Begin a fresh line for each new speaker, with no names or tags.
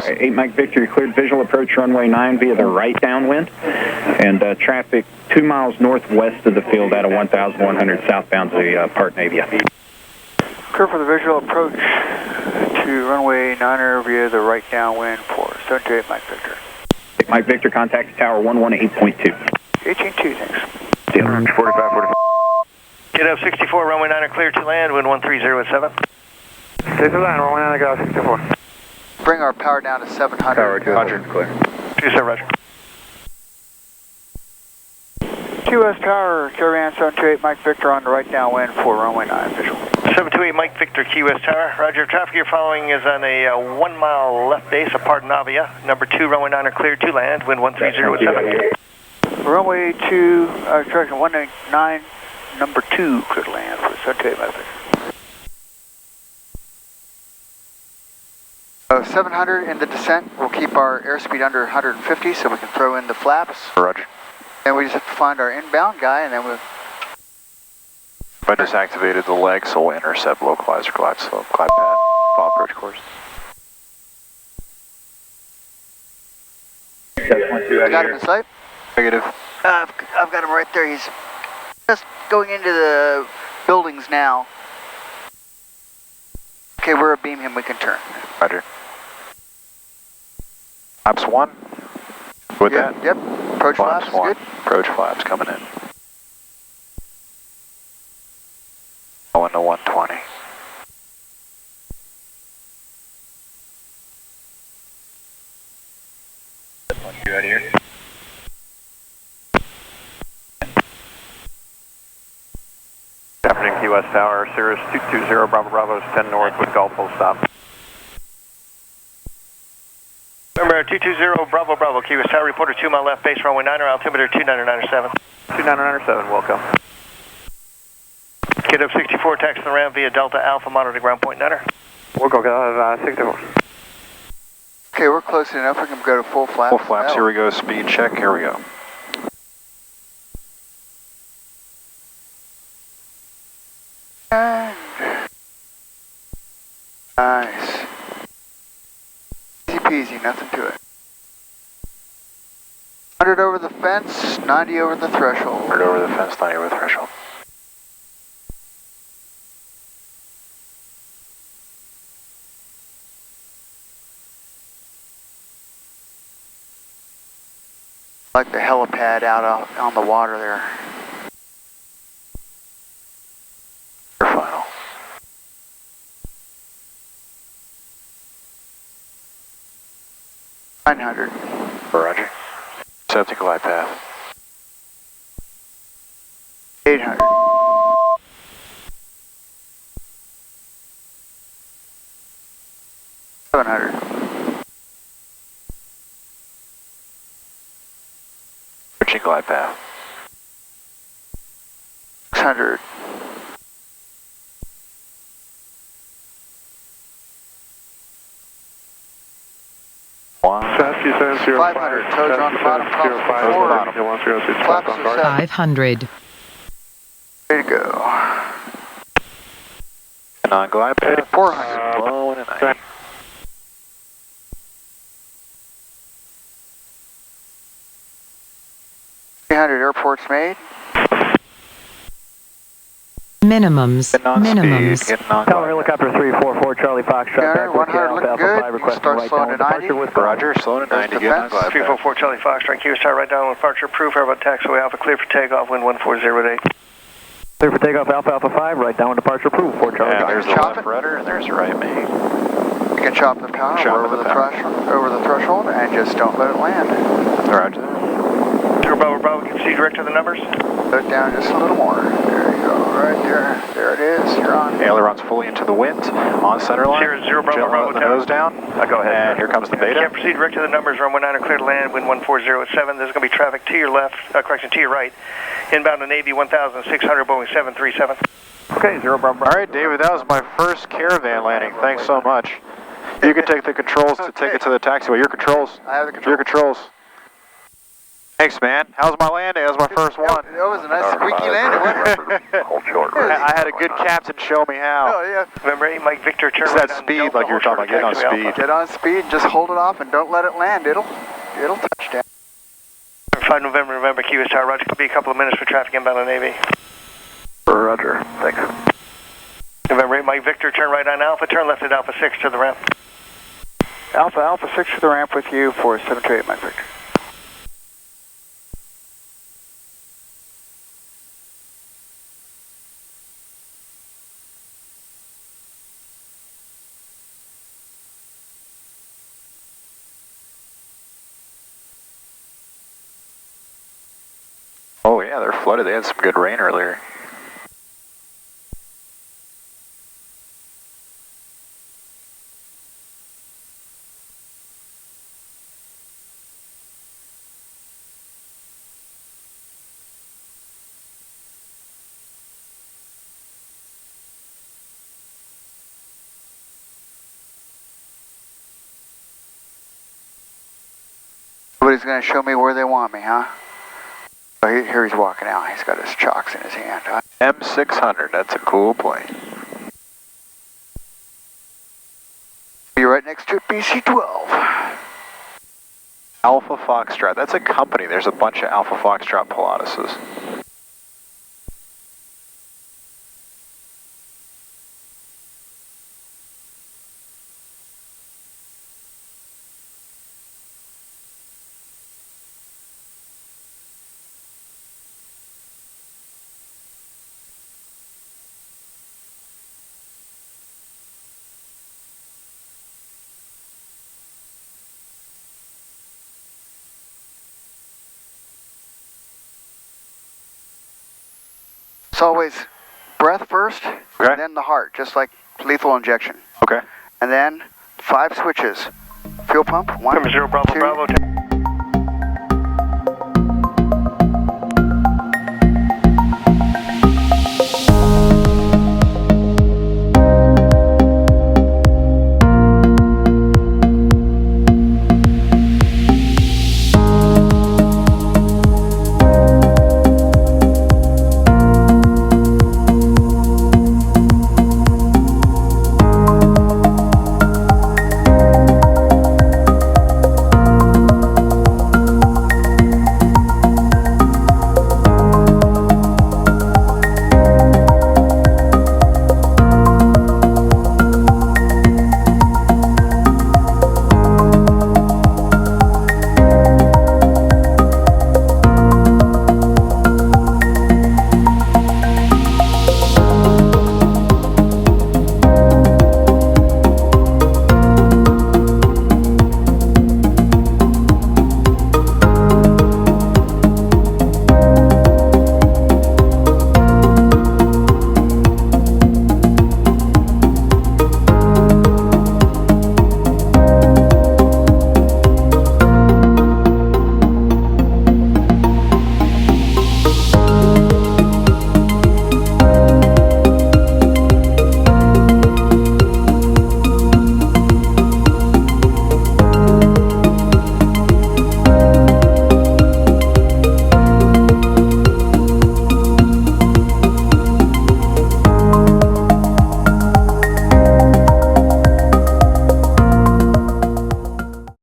8 Mike Victor, you cleared visual approach runway 9 via the right downwind, and traffic 2 miles northwest of the field out of 1,100 southbound to Park Navia.
Clear for the visual approach to runway 9 via the right downwind for 728 Mike Victor.
8 Mike Victor, contact tower 118.2.
18.2, thanks.
45.
Get up 64, runway 9 clear to land, wind 130 at 7.
Stay to line, runway 9 go 64.
Bring our power down to 700.
Tower 200, clear.
27, roger.
QS Tower, Caravan 728 Mike Victor on the right downwind for runway 9 visual.
728 Mike Victor, Key West Tower. Roger, traffic you're following is on a 1 mile left base of Park Navia. Number 2, runway 9 cleared to land, wind 130 at 7.
Runway 2, correction, 189, number 2 could land for 728 Mike Victor. 700 in the descent. We'll keep our airspeed under 150 so we can throw in the flaps.
Roger.
And we just have to find our inbound guy, and then we'll...
If I disactivated the leg, so we'll intercept localizer glide slope, glide path, fall approach course.
I got him in sight.
Negative.
I've got him right there. He's just going into the buildings now. Okay, we're a beam him. We can turn.
Roger. Flaps 1. With
yep,
that?
Yep. Approach flaps is good.
Approach flaps coming in. Going to 120.
You out here?
Happening Key West Tower, Cirrus 220 Bravo Bravo 10 north with Gulf full stop.
Remember, 220 Bravo Bravo, Key West Tower, reporter 2 mile left base, runway 9 altimeter 2997.
2997, welcome.
Get up 64, taxi the ramp via Delta Alpha, monitor ground point 9er.
We'll go 64.
Okay, we're close enough. We can go to full flaps.
Full flaps, here we go. Speed check, here we go.
And nice. Easy peasy, nothing to it. 100 over the fence, 90 over the threshold.
100 over the fence, 90 over the threshold.
Like the helipad out on the water there.
Your final.
$900.
Roger. Accepting glide path.
800. $700.
Approaching glide path.
600.
Sassy 705.
500. Toes are on the bottom. Toes
bottom.
Flaps are set.
500.
Ready to go.
And on glide path.
400.
Blowing and ice.
Airports made.
Minimums.
Getting on
Minimums.
speed. Getting on
Tower
glide path.
helicopter 344 Charlie Foxtrot.
100 looking good. You can start slowing to 90.
Roger, slowing to 90. Getting on glide path.
344 Charlie Foxtrot, Key West Tower, right down with departure approved, airboat taxiway Alpha, clear for takeoff, wind 140 at 8.
Clear for takeoff Alpha Alpha 5, right down with departure approved for Charlie.
Yeah, there's the
Chop
left
it.
rudder and there's the right main.
You can chop the power over the threshold and just don't let it land.
Roger that.
Zero Bravo Bravo, can you see direct to the numbers?
Put it down just a little more. There you go, right there. There it is. You're on.
Ailerons fully into the wind, on center line.
Zero Bravo
Gentlemen,
Bravo
let the
Tower.
nose down.
Go ahead.
And here comes the beta.
Can't proceed direct to the numbers, runway 9 clear to land, wind 140 at 7. There's going to be traffic to your left, to your right. Inbound to Navy 1600, Boeing 737.
Okay, Zero Bravo.
All right, David, that was my first Caravan landing. Thanks so much. You can take the controls to take it to the taxiway. Your controls.
I have the controls.
Your controls. Thanks, man. How's my landing? That was my first one.
That was a nice squeaky landing, wasn't it?
Hold short.
I had a good captain show me how.
Oh, yeah.
November 8, Mike Victor, turn
It's
right
that
on
speed,
Delta,
like you were
hold
talking about,
short
getting on
taxiway
speed.
Get on speed and just hold it off and don't let it land. It'll touch down.
5 November, Key West Tower, Roger. Could be a couple of minutes for traffic inbound on Navy.
Roger. Thanks.
November 8, Mike Victor, turn right on Alpha, turn left at Alpha 6 to the ramp.
Alpha 6 to the ramp with you for 728, Mike Victor.
Oh yeah, they're flooded. They had some good rain earlier.
Somebody's going to show me where they want me, huh? Oh, here he's walking out. He's got his chocks in his hand.
M600, that's a cool plane.
Be right next to BC-12.
Alpha Foxtrot, that's a company. There's a bunch of Alpha Foxtrot Pilatuses.
It's always breath first,
Okay.
and then the heart, just like lethal injection.
Okay.
And then 5 switches. Fuel pump, 1,
November 0, Bravo,
2,
Bravo.